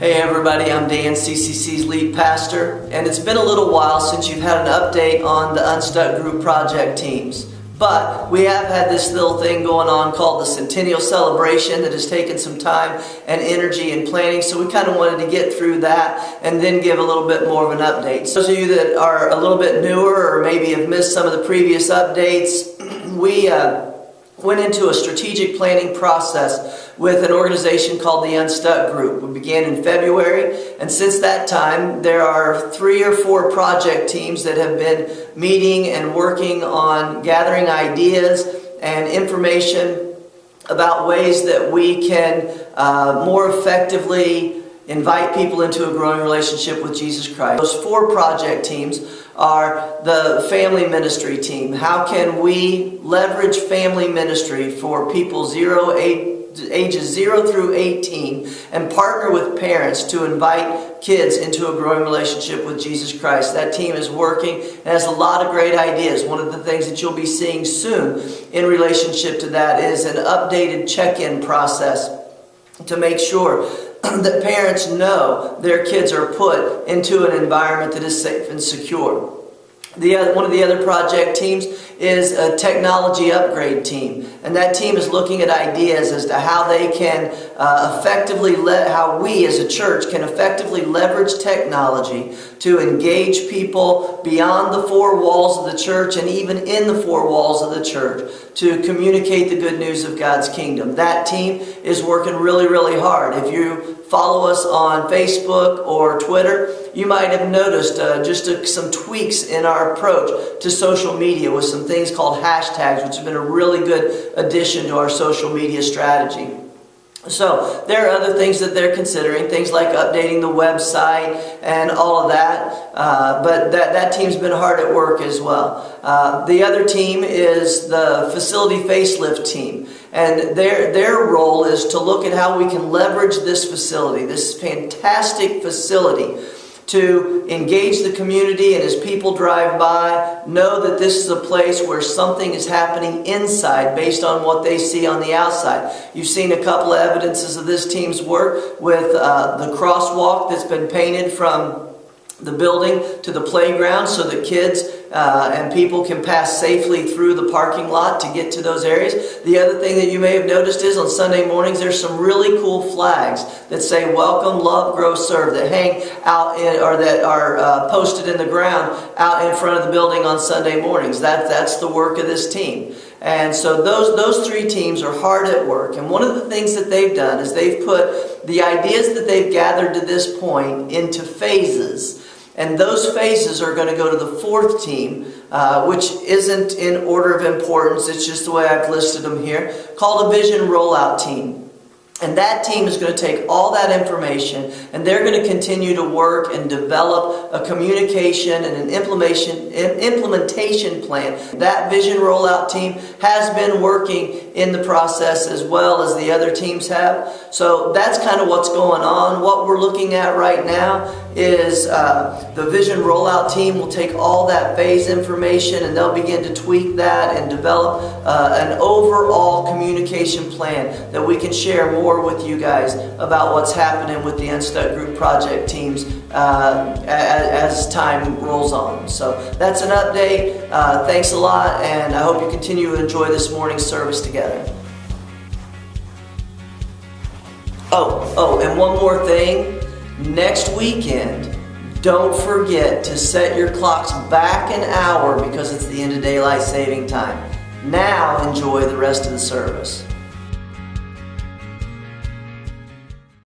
Hey everybody, I'm Dan, CCC's lead pastor, and it's been a little while since you've had an update on the Unstuck Group project teams. But we have had this little thing going on called the Centennial Celebration that has taken some time and energy and planning, so we kind of wanted to get through that and then give a little bit more of an update. So those of you that are a little bit newer or maybe have missed some of the previous updates, we went into a strategic planning process with an organization called the Unstuck Group. We began in February, and since that time there are 3 or 4 project teams that have been meeting and working on gathering ideas and information about ways that we can more effectively invite people into a growing relationship with Jesus Christ. Those 4 project teams are the family ministry team. How can we leverage family ministry for people ages 0 through 18 and partner with parents to invite kids into a growing relationship with Jesus Christ? That team is working and has a lot of great ideas. One of the things that you'll be seeing soon in relationship to that is an updated check-in process to make sure that parents know their kids are put into an environment that is safe and secure. One of the other project teams is a technology upgrade team, and that team is looking at ideas as to how they can how we as a church can effectively leverage technology to engage people beyond the 4 walls of the church and even in the 4 walls of the church to communicate the good news of God's kingdom. That team is working really, really hard. If you follow us on Facebook or Twitter, you might have noticed some tweaks in our approach to social media with some things called hashtags, which have been a really good addition to our social media strategy. So there are other things that they're considering, things like updating the website and all of that, but that team's been hard at work as well. The other team is the facility facelift team, and their role is to look at how we can leverage this facility, this fantastic facility, to engage the community, and as people drive by, know that this is a place where something is happening inside based on what they see on the outside. You've seen a couple of evidences of this team's work with the crosswalk that's been painted from the building to the playground so that kids and people can pass safely through the parking lot to get to those areas. The other thing that you may have noticed is on Sunday mornings there's some really cool flags that say welcome, love, grow, serve that hang out or that are posted in the ground out in front of the building on Sunday mornings. That's the work of this team. And so those 3 teams are hard at work. And one of the things that they've done is they've put the ideas that they've gathered to this point into phases. And those phases are going to go to the 4th team, which isn't in order of importance. It's just the way I've listed them here, called a vision rollout team. And that team is going to take all that information and they're going to continue to work and develop a communication and an implementation plan. That vision rollout team has been working in the process as well as the other teams have. So that's kind of what's going on. What we're looking at right now is the vision rollout team will take all that phase information and they'll begin to tweak that and develop an overall communication plan that we can share more with you guys about what's happening with the Unstuck Group project teams as time rolls on. So that's an update. Thanks a lot, and I hope you continue to enjoy this morning's service together. Oh, and one more thing. Next weekend, don't forget to set your clocks back an hour because it's the end of daylight saving time. Now enjoy the rest of the service.